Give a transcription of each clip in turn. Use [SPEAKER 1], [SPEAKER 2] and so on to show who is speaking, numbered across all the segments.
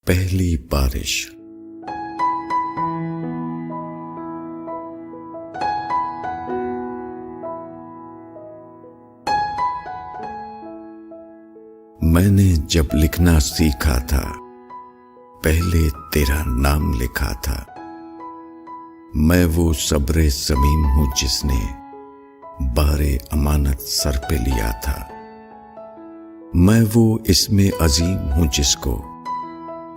[SPEAKER 1] पहली बारिश। मैंने जब लिखना सीखा था, पहले तेरा नाम लिखा था। मैं वो सब्रे समीम हूं जिसने बारे अमानत सर पे लिया था। मैं वो इसमें अजीम हूं जिसको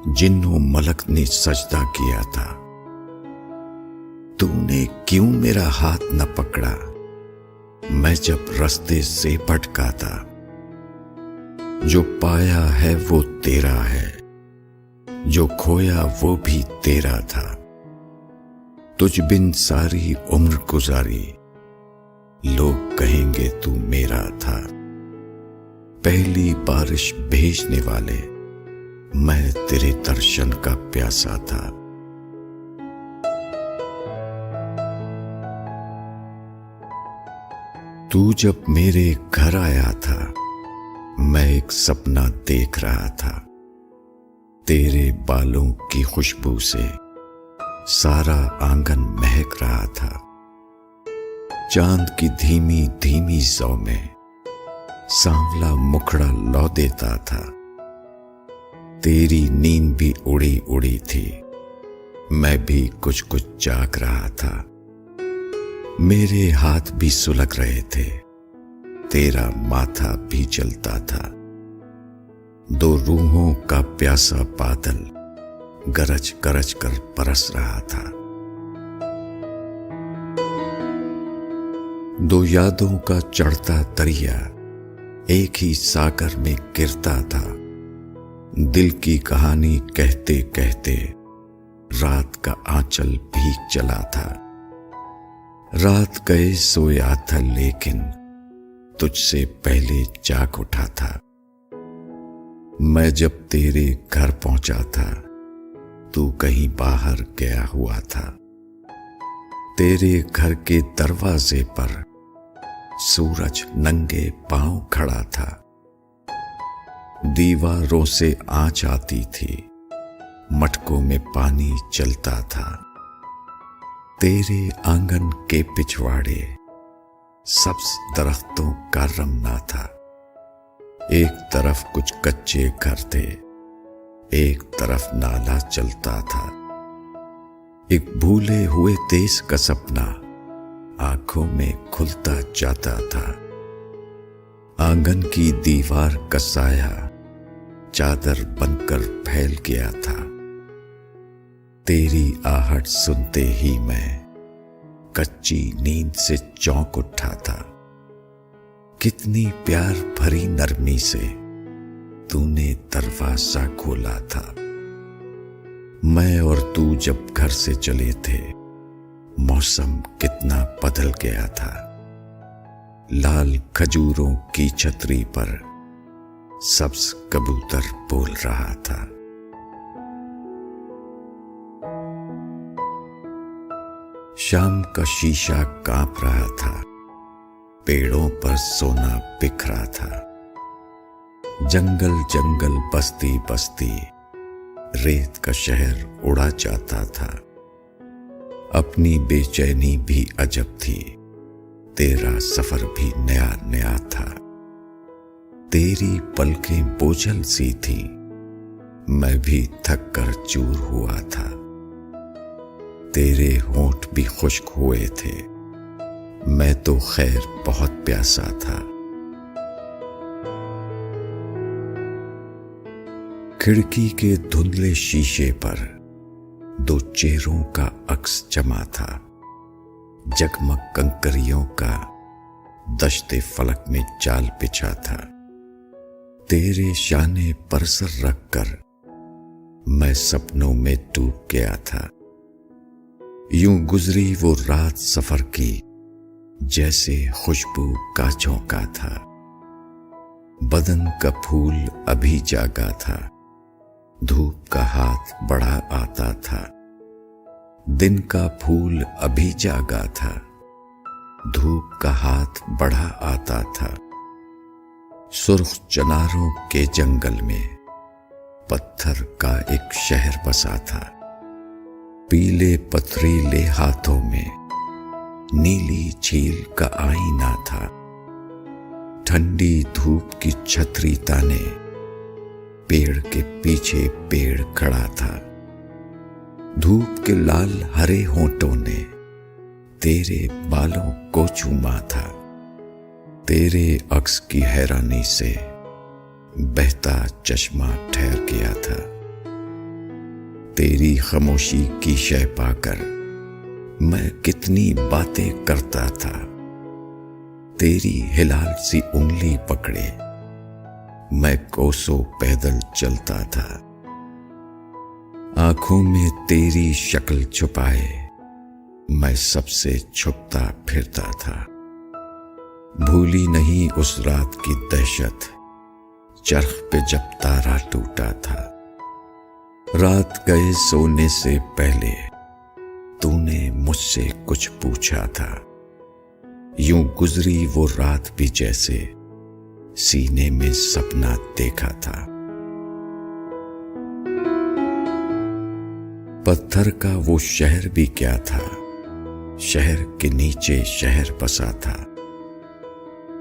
[SPEAKER 1] जिन्नो मलक ने सजदा किया था। तूने क्यों मेरा हाथ न पकड़ा, मैं जब रास्ते से भटका था। जो पाया है वो तेरा है, जो खोया वो भी तेरा था। तुझ बिन सारी उम्र गुजारी, लोग कहेंगे तू मेरा था। पहली बारिश भेजने वाले, मैं तेरे दर्शन का प्यासा था। तू जब मेरे घर आया था, मैं एक सपना देख रहा था। तेरे बालों की खुशबू से सारा आंगन महक रहा था। चांद की धीमी धीमी सौ में सांवला मुखड़ा लौ देता था। तेरी नींद भी उड़ी उड़ी थी, मैं भी कुछ कुछ जाग रहा था। मेरे हाथ भी सुलग रहे थे, तेरा माथा भी जलता था। दो रूहों का प्यासा बादल गरज गरज कर बरस रहा था। दो यादों का चढ़ता दरिया एक ही सागर में गिरता था। दिल की कहानी कहते कहते रात का आंचल भीग चला था। रात गए सोया था लेकिन तुझसे पहले जाग उठा था। मैं जब तेरे घर पहुंचा था, तू कहीं बाहर गया हुआ था। तेरे घर के दरवाजे पर सूरज नंगे पांव खड़ा था। दीवारों से आंच आती थी, मटकों में पानी चलता था। तेरे आंगन के पिछवाड़े सब्ज दरख्तों का रमना था। एक तरफ कुछ कच्चे घर थे, एक तरफ नाला चलता था। एक भूले हुए देश का सपना आंखों में खुलता जाता था। आंगन की दीवार का साया चादर बनकर फैल गया था। तेरी आहट सुनते ही मैं कच्ची नींद से चौंक उठा था। कितनी प्यार भरी नरमी से तूने दरवाजा खोला था। मैं और तू जब घर से चले थे, मौसम कितना बदल गया था। लाल खजूरों की छतरी पर सब्ज कबूतर बोल रहा था। शाम का शीशा कांप रहा था, पेड़ों पर सोना बिखरा था। जंगल जंगल बस्ती बस्ती रेत का शहर उड़ा जाता था। अपनी बेचैनी भी अजब थी, तेरा सफर भी नया नया था। तेरी पलकें बोझल सी थी, मैं भी थक कर चूर हुआ था। तेरे होंठ भी खुश्क हुए थे, मैं तो खैर बहुत प्यासा था। खिड़की के धुंधले शीशे पर दो चेहरों का अक्स जमा था। जगमग कंकरियों का दश्ते फलक में जाल बिछा था। तेरे शाने पर सर रखकर मैं सपनों में डूब गया था। यूं गुजरी वो रात सफर की जैसे खुशबू का झोंका था। बदन का फूल अभी जागा था, धूप का हाथ बढ़ा आता था। दिन का फूल अभी जागा था, धूप का हाथ बढ़ा आता था। सुर्ख चनारों के जंगल में पत्थर का एक शहर बसा था। पीले पथरीले हाथों में नीली झील का आईना था। ठंडी धूप की छतरी ताने पेड़ के पीछे पेड़ खड़ा था। धूप के लाल हरे होंठों ने तेरे बालों को चूमा था। तेरे अक्स की हैरानी से बहता चश्मा ठहर गया था। तेरी खामोशी की शय पाकर मैं कितनी बातें करता था। तेरी हिलाल सी उंगली पकड़े मैं कोसों पैदल चलता था। आंखों में तेरी शक्ल छुपाए मैं सबसे छुपता फिरता था। भूली नहीं उस रात की दहशत चरख पे जब तारा टूटा था। रात गए सोने से पहले तूने मुझसे कुछ पूछा था। यूं गुजरी वो रात भी जैसे सीने में सपना देखा था। पत्थर का वो शहर भी क्या था, शहर के नीचे शहर बसा था।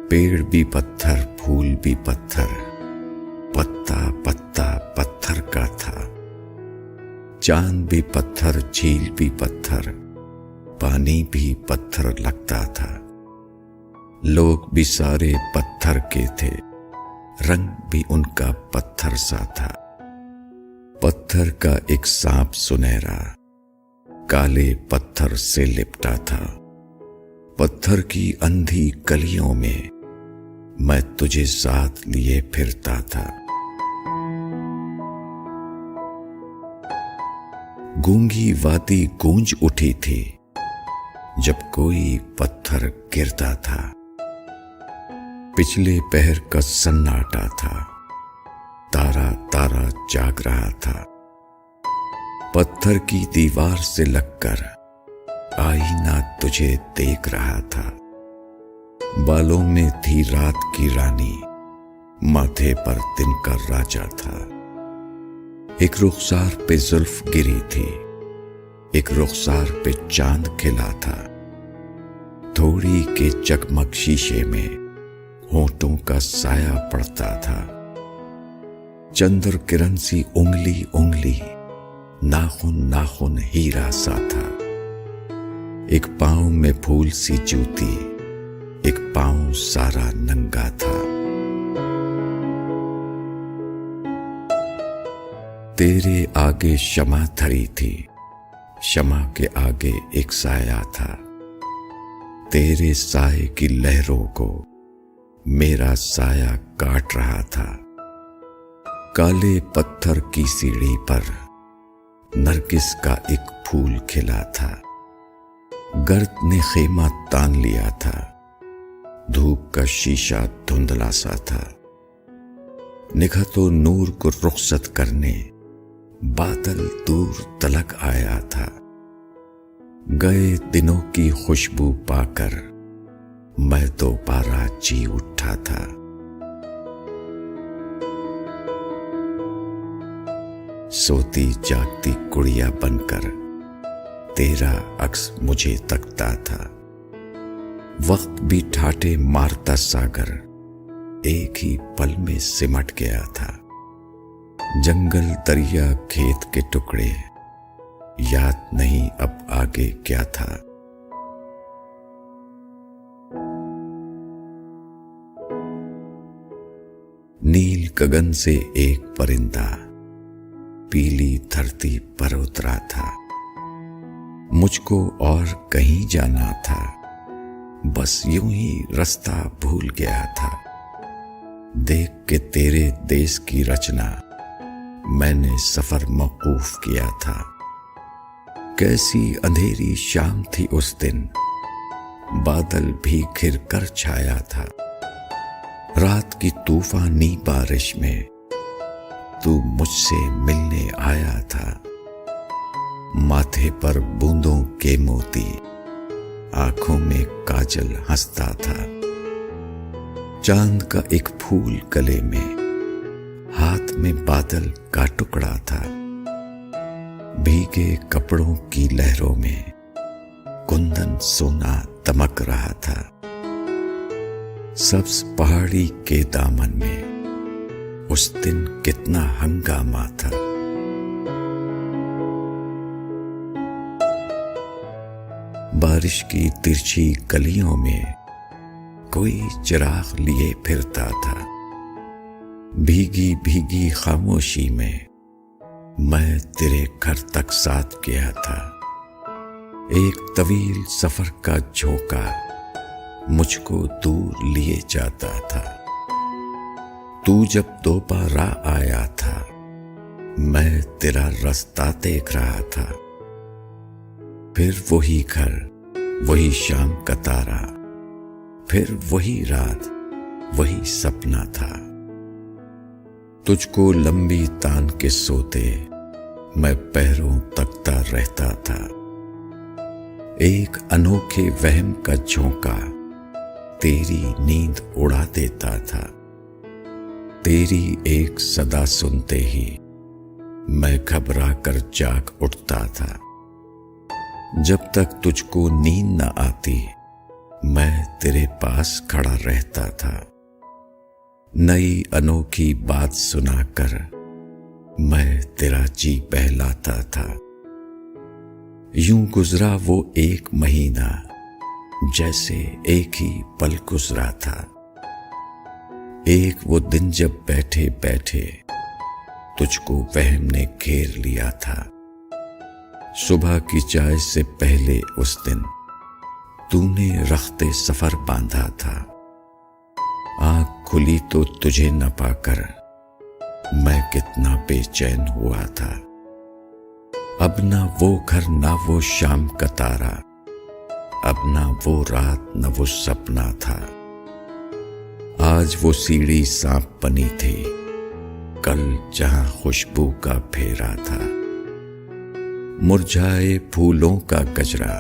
[SPEAKER 1] पेड़ भी पत्थर, फूल भी पत्थर, पत्ता पत्ता पत्थर का था। चांद भी पत्थर, झील भी पत्थर, पानी भी पत्थर लगता था। लोग भी सारे पत्थर के थे, रंग भी उनका पत्थर सा था। पत्थर का एक सांप सुनहरा काले पत्थर से लिपटा था। पत्थर की अंधी गलियों में मैं तुझे साथ लिए फिरता था। गूंगी वादी गूंज उठी थी जब कोई पत्थर गिरता था। पिछले पहर का सन्नाटा था, तारा तारा जाग रहा था। पत्थर की दीवार से लगकर आईना तुझे देख रहा था। बालों में थी रात की रानी, माथे पर दिन का राजा था। एक रुखसार पे जुल्फ गिरी थी, एक रुखसार पे चांद खिला था। थोड़ी के चकमक शीशे में होंठों का साया पड़ता था। चंद्र किरण सी उंगली उंगली, नाखून नाखून हीरा सा था। एक पांव में फूल सी जूती, एक पांव सारा नंगा था। तेरे आगे शमा धरी थी, शमा के आगे एक साया था। तेरे साए की लहरों को मेरा साया काट रहा था। काले पत्थर की सीढ़ी पर नरगिस का एक फूल खिला था। गर्द ने खेमा तान लिया था, धूप का शीशा धुंधला सा था। निगाह तो नूर को रुखसत करने बादल दूर तलक आया था। गए दिनों की खुशबू पाकर मैं दोबारा जी उठा था। सोती जागती गुड़िया बनकर तेरा अक्स मुझे तकता था। वक्त भी ठाटे मारता सागर एक ही पल में सिमट गया था। जंगल, दरिया, खेत के टुकड़े, याद नहीं अब आगे क्या था। नील गगन से एक परिंदा पीली धरती पर उतरा था। मुझको और कहीं जाना था, बस यूं ही रास्ता भूल गया था। देख के तेरे देश की रचना मैंने सफर मौकूफ किया था। कैसी अंधेरी शाम थी उस दिन, बादल भी घिर कर छाया था। रात की तूफानी बारिश में तू मुझसे मिलने आया था। माथे पर बूंदों के मोती, आंखों में काजल हंसता था। चांद का एक फूल गले में, हाथ हाथ में बादल का टुकड़ा था। भीगे कपड़ों की लहरों में कुंदन सोना दमक रहा था। सब्ज पहाड़ी के दामन में उस दिन कितना हंगामा था। बारिश की तिरछी गलियों में कोई चिराग लिए फिरता था। भीगी भीगी खामोशी में मैं तेरे घर तक साथ गया था। एक तवील सफर का झोंका मुझको दूर लिए जाता था। तू जब दोबारा आया था, मैं तेरा रास्ता देख रहा था। फिर वही घर, वही शाम का तारा, फिर वही रात, वही सपना था। तुझको लंबी तान के सोते मैं पैरों तकता रहता था। एक अनोखे वहम का झोंका तेरी नींद उड़ा देता था। तेरी एक सदा सुनते ही मैं घबरा कर जाग उठता था। जब तक तुझको नींद न आती, मैं तेरे पास खड़ा रहता था। नई अनोखी बात सुनाकर मैं तेरा जी बहलाता था। यूं गुजरा वो एक महीना जैसे एक ही पल गुजरा था। एक वो दिन जब बैठे बैठे तुझको वहम ने घेर लिया था। सुबह की चाय से पहले उस दिन तूने रख्ते सफर बांधा था। आंख खुली तो तुझे न पाकर मैं कितना बेचैन हुआ था। अब ना वो घर, ना वो शाम का तारा, अब ना वो रात, न वो सपना था। आज वो सीढ़ी सांप बनी थी, कल जहां खुशबू का फेरा था। मुरझाए फूलों का गजरा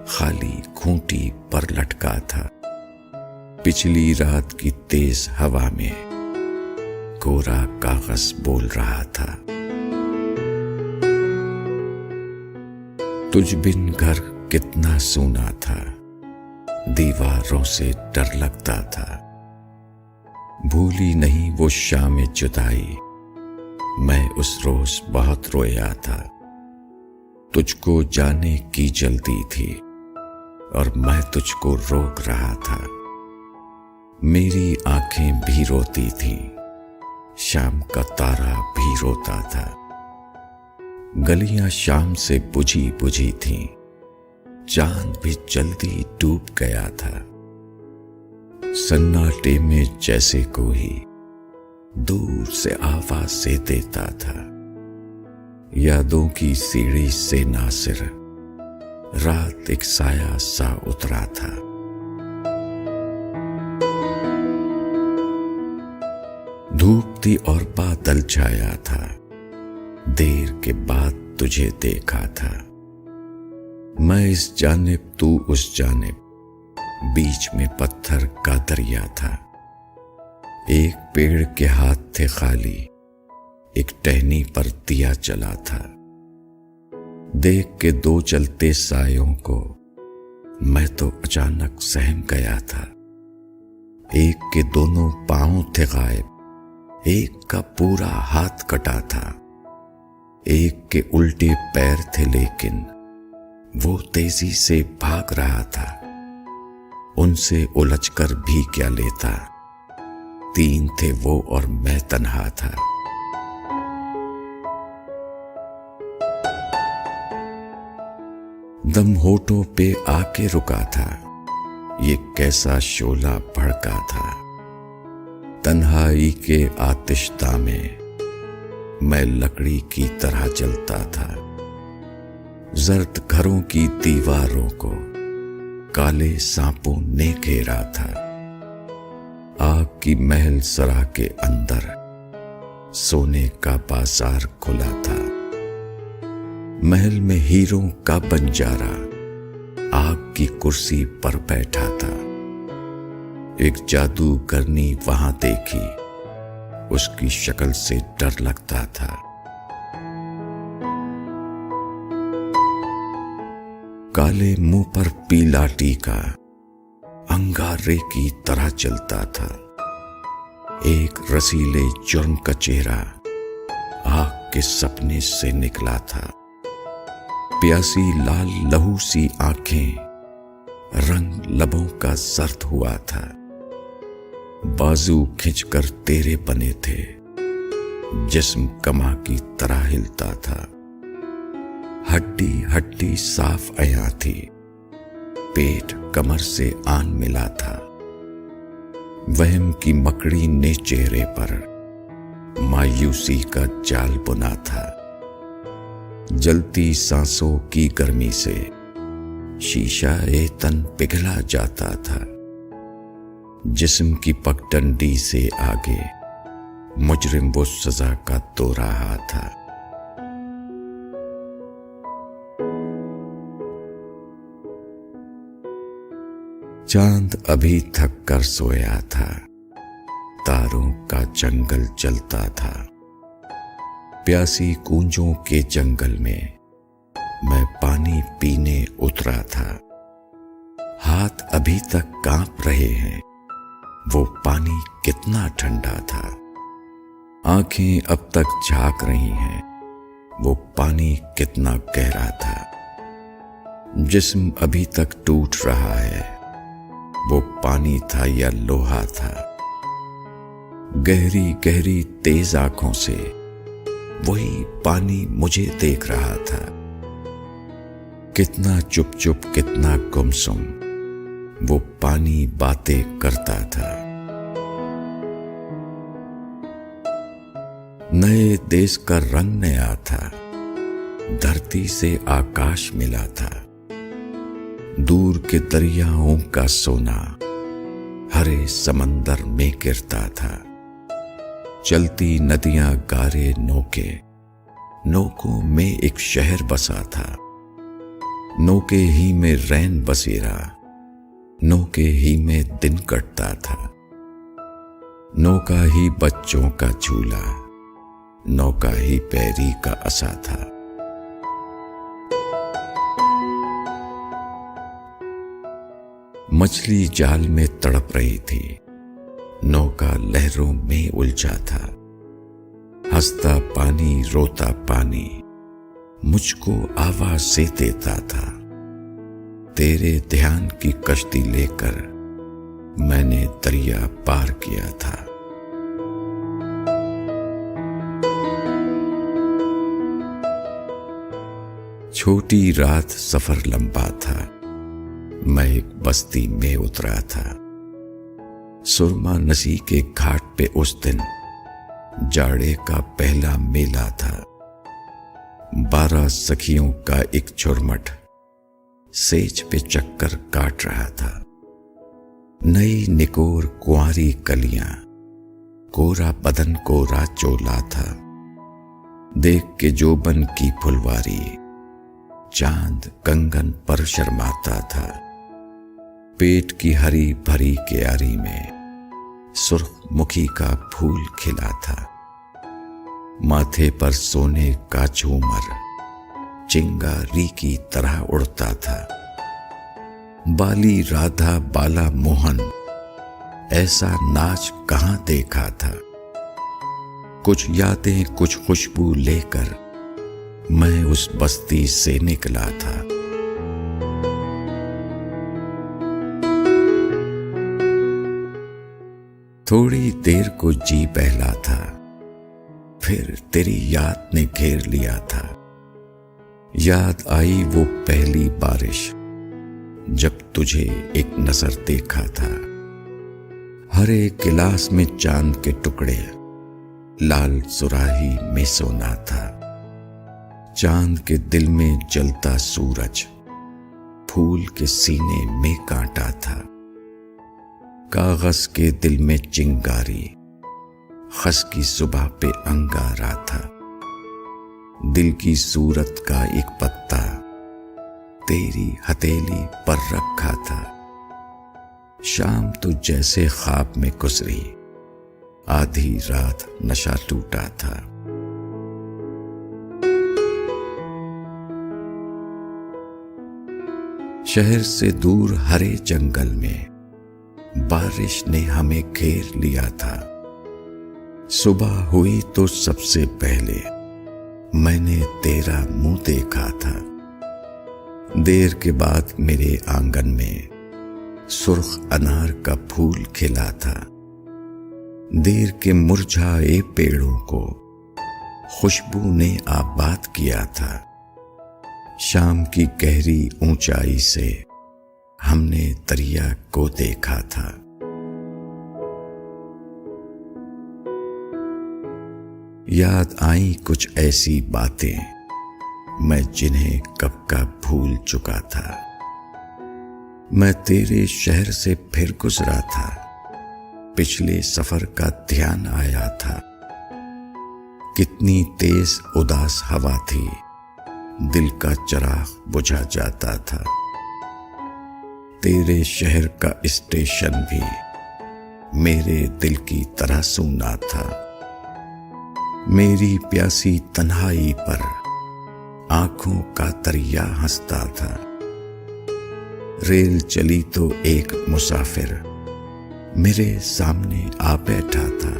[SPEAKER 1] खाली खूंटी पर लटका था। पिछली रात की तेज हवा में कोरा कागज बोल रहा था। तुझ बिन घर कितना सूना था, दीवारों से डर लगता था। भूली नहीं वो शाम जुदाई, मैं उस रोज बहुत रोया था। तुझको जाने की जल्दी थी और मैं तुझको रोक रहा था। मेरी आंखें भी रोती थी, शाम का तारा भी रोता था। गलियां शाम से बुझी बुझी थीं, चांद भी जल्दी डूब गया था। सन्नाटे में जैसे कोई दूर से आवाज से देता था। यादों की सीढ़ी से नासिर रात एक साया सा उतरा था। धूप थी और बादल छाया था, देर के बाद तुझे देखा था। मैं इस जानिब तू उस जानिब, बीच में पत्थर का दरिया था। एक पेड़ के हाथ थे खाली, एक टहनी पर दिया जला था। देख के दो चलते सायों को मैं तो अचानक सहम गया था। एक के दोनों पांव थे गायब, एक का पूरा हाथ कटा था। एक के उल्टे पैर थे लेकिन वो तेजी से भाग रहा था। उनसे उलझकर भी क्या लेता, तीन थे वो और मैं तन्हा था। दम होठों पे आके रुका था, ये कैसा शोला भड़का था। तन्हाई के आतिशदा में मैं लकड़ी की तरह जलता था। जर्द घरों की दीवारों को काले सांपों ने घेरा था। आग की महल सरा के अंदर सोने का बाजार खुला था। महल में हीरों का बंजारा आग की कुर्सी पर बैठा था। एक जादूगरनी वहां देखी, उसकी शक्ल से डर लगता था। काले मुंह पर पीला टीका अंगारे की तरह चलता था। एक रसीले जुर्म का चेहरा आग के सपने से निकला था। प्यासी लाल लहू सी आंखें, रंग लबों का जर्द हुआ था। बाजू खिंचकर तेरे बने थे, जिस्म कमा की तरह हिलता था। हड्डी हड्डी साफ अया थी, पेट कमर से आन मिला था। वहम की मकड़ी ने चेहरे पर मायूसी का जाल बुना था। जलती सांसों की गर्मी से शीशा ए तन पिघला जाता था। जिस्म की पगडंडी से आगे मुजरिम वो सजा का तो रहा था। चांद अभी थक कर सोया था। तारों का जंगल जलता था। प्यासी कूंजों के जंगल में मैं पानी पीने उतरा था। हाथ अभी तक कांप रहे हैं, वो पानी कितना ठंडा था। आंखें अब तक झांक रही हैं, वो पानी कितना गहरा था। जिस्म अभी तक टूट रहा है, वो पानी था या लोहा था। गहरी गहरी तेज आंखों से वही पानी मुझे देख रहा था। कितना चुप चुप, कितना गुमसुम, वो पानी बातें करता था। नए देश का रंग नया था, धरती से आकाश मिला था। दूर के दरियाओं का सोना हरे समंदर में गिरता था। चलती नदियां गारे नौके, नौकों में एक शहर बसा था। नौके ही में रैन बसेरा, नौके ही में दिन कटता था। नौका ही बच्चों का झूला, नौका ही पैरी का असा था। मछली जाल में तड़प रही थी, नौका लहरों में उलझा था। हंसता पानी रोता पानी मुझको आवाज से देता था। तेरे ध्यान की कश्ती लेकर मैंने दरिया पार किया था। छोटी रात सफर लंबा था। मैं एक बस्ती में उतरा था। सुरमा नसी के घाट पे उस दिन जाड़े का पहला मेला था। 12 सखियों का एक झुरमुट सेज पे चक्कर काट रहा था। नई निकोर कुंवारी कलियां, कोरा बदन कोरा चोला था। देख के जोबन की फुलवारी चांद कंगन पर शर्माता था। पेट की हरी भरी क्यारी में सुर्खमुखी का फूल खिला था। माथे पर सोने का झूमर चिंगारी की तरह उड़ता था। बाली राधा बाला मोहन ऐसा नाच कहां देखा था। कुछ यादें कुछ खुशबू लेकर मैं उस बस्ती से निकला था। थोड़ी देर को जी बहला था, फिर तेरी याद ने घेर लिया था। याद आई वो पहली बारिश जब तुझे एक नजर देखा था। हरे गिलास में चांद के टुकड़े, लाल सुराही में सोना था। चांद के दिल में जलता सूरज, फूल के सीने में कांटा था। कागज के दिल में चिंगारी, खस की सुबह पे अंगारा था। दिल की सूरत का एक पत्ता तेरी हथेली पर रखा था। शाम तो जैसे ख्वाब में गुजरी, आधी रात नशा टूटा था। शहर से दूर हरे जंगल में बारिश ने हमें घेर लिया था। सुबह हुई तो सबसे पहले मैंने तेरा मुंह देखा था। देर के बाद मेरे आंगन में सुर्ख अनार का फूल खिला था। देर के मुरझाए पेड़ों को खुशबू ने आबाद किया था। शाम की गहरी ऊंचाई से हमने दरिया को देखा था। याद आई कुछ ऐसी बातें मैं जिन्हें कब का भूल चुका था। मैं तेरे शहर से फिर गुजरा था। पिछले सफर का ध्यान आया था। कितनी तेज उदास हवा थी, दिल का चिराग बुझा जाता था। तेरे शहर का स्टेशन भी मेरे दिल की तरह सूना था। मेरी प्यासी तन्हाई पर आंखों का दरिया हंसता था। रेल चली तो एक मुसाफिर मेरे सामने आ बैठा था।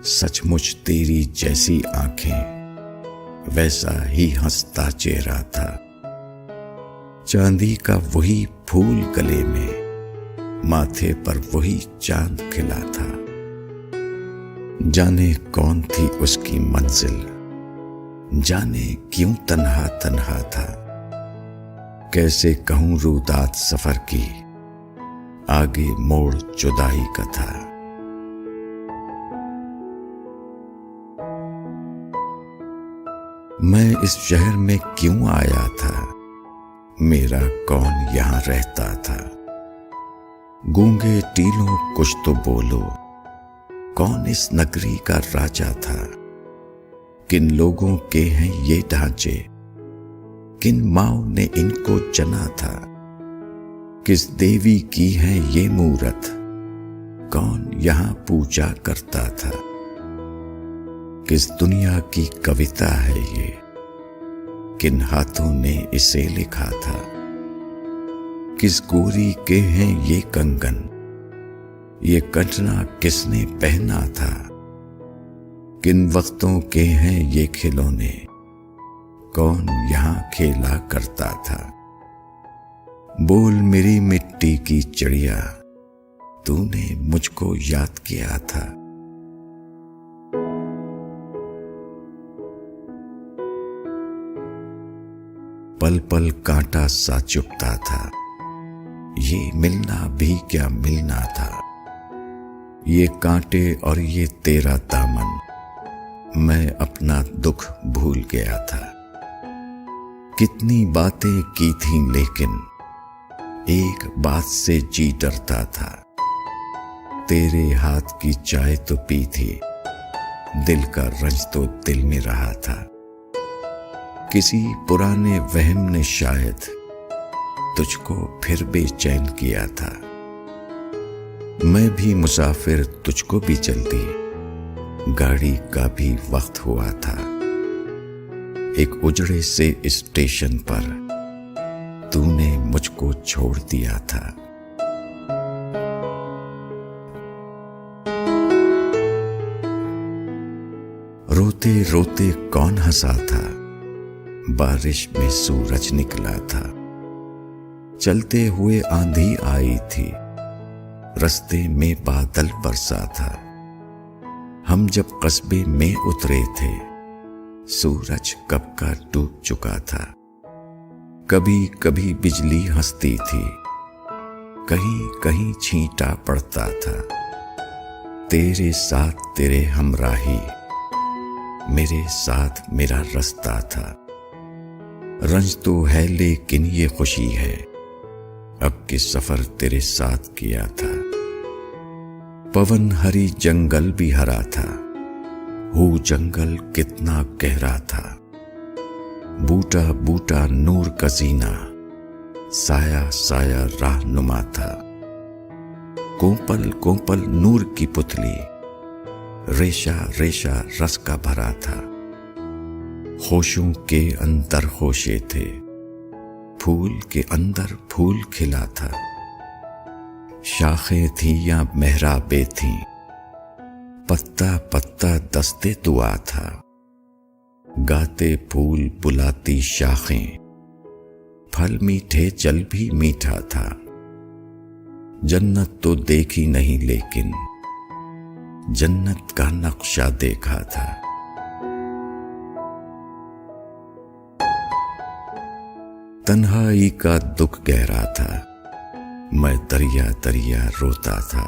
[SPEAKER 1] सचमुच तेरी जैसी आंखें, वैसा ही हंसता चेहरा था। चांदी का वही फूल गले में, माथे पर वही चांद खिला था। जाने कौन थी उसकी मंजिल, जाने क्यों तन्हा तन्हा था। कैसे कहूं रुदात सफर की, आगे मोड़ जुदाई का था। मैं इस शहर में क्यों आया था, मेरा कौन यहां रहता था। गूंगे टीलों कुछ तो बोलो, कौन इस नगरी का राजा था। किन लोगों के हैं ये ढांचे, किन माओ ने इनको जना था। किस देवी की है ये मूरत, कौन यहां पूजा करता था। किस दुनिया की कविता है ये, किन हाथों ने इसे लिखा था। किस गोरी के हैं ये कंगन, ये कंठना किसने पहना था। किन वक्तों के हैं ये खिलौने, कौन यहां खेला करता था। बोल मेरी मिट्टी की चिड़िया, तूने मुझको याद किया था। पल पल कांटा सा चुभता था, ये मिलना भी क्या मिलना था। ये कांटे और ये तेरा दामन, मैं अपना दुख भूल गया था। कितनी बातें की थीं लेकिन एक बात से जी डरता था। तेरे हाथ की चाय तो पी थी, दिल का रंज तो दिल में रहा था। किसी पुराने वहम ने शायद तुझको फिर बेचैन किया था। मैं भी मुसाफिर, तुझको भी जल्दी, गाड़ी का भी वक्त हुआ था। एक उजड़े से स्टेशन पर तूने मुझको छोड़ दिया था। रोते रोते कौन हंसा था, बारिश में सूरज निकला था। चलते हुए आंधी आई थी, रास्ते में बादल बरसा था। हम जब कस्बे में उतरे थे, सूरज कब का डूब चुका था। कभी कभी बिजली हंसती थी, कहीं कहीं छींटा पड़ता था। तेरे साथ तेरे हमराही, मेरे साथ मेरा रास्ता था। रंज तो है लेकिन ये खुशी है, अब के सफर तेरे साथ किया था। पवन हरी जंगल भी हरा था, हो जंगल कितना गहरा था। बूटा बूटा नूर का जीना, साया साया राहनुमा था। कोपल कोपल नूर की पुतली, रेशा रेशा रस का भरा था। होशों के अंदर होशे थे, फूल के अंदर फूल खिला था। शाखें थी या मेहराबे थी, पत्ता पत्ता दस्ते दुआ था। गाते फूल बुलाती शाखें, फल मीठे जल भी मीठा था। जन्नत तो देखी नहीं लेकिन जन्नत का नक्शा देखा था। तन्हाई का दुख गहरा था, मैं दरिया दरिया रोता था।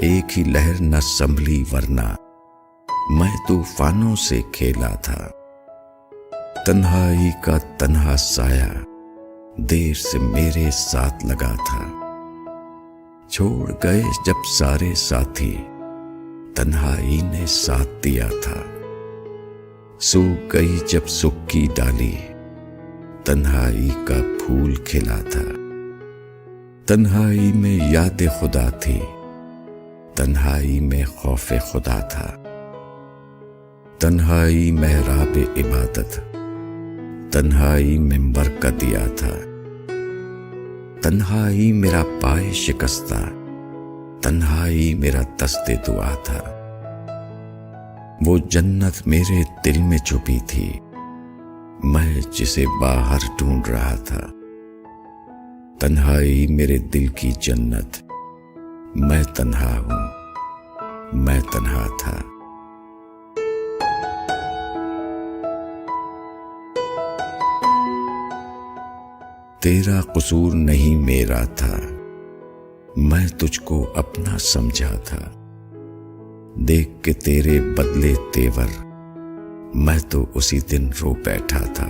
[SPEAKER 1] एक ही लहर न संभली वरना मैं तूफानों से खेला था। तन्हाई का तन्हा साया देर से मेरे साथ लगा था। छोड़ गए जब सारे साथी, तन्हाई ने साथ दिया था। सूख गई जब सुख की डाली, तन्हाई का फूल खिला था। तन्हाई में याद खुदा थी, तन्हाई में खौफ खुदा था। तन्हाई मेहराब इबादत, तन्हाई मिंबर का दिया था। तन्हाई मेरा पाए शिकस्ता, तन्हाई मेरा दस्ते दुआ था। वो जन्नत मेरे दिल में छुपी थी, मैं जिसे बाहर ढूंढ रहा था। तन्हाई मेरे दिल की जन्नत, मैं तन्हा हूं, मैं तन्हा था। तेरा कसूर नहीं मेरा था, मैं तुझको अपना समझा था। देख के तेरे बदले तेवर, मैं तो उसी दिन रो बैठा था।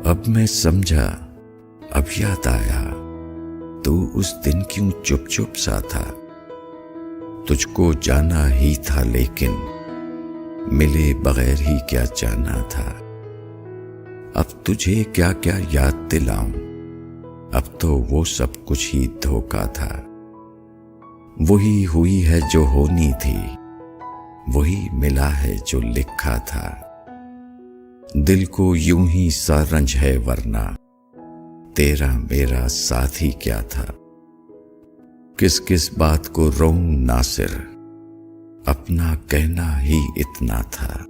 [SPEAKER 1] अब मैं समझा, अब याद आया, तू उस दिन क्यों चुप चुप सा था। तुझको जाना ही था लेकिन मिले बगैर ही क्या जाना था। अब तुझे क्या क्या याद दिलाऊं, अब तो वो सब कुछ ही धोखा था। वही हुई है जो होनी थी, वही मिला है जो लिखा था। दिल को यूं ही सा रंज है वरना तेरा मेरा साथ ही क्या था। किस किस बात को रोऊं नासिर, अपना कहना ही इतना था।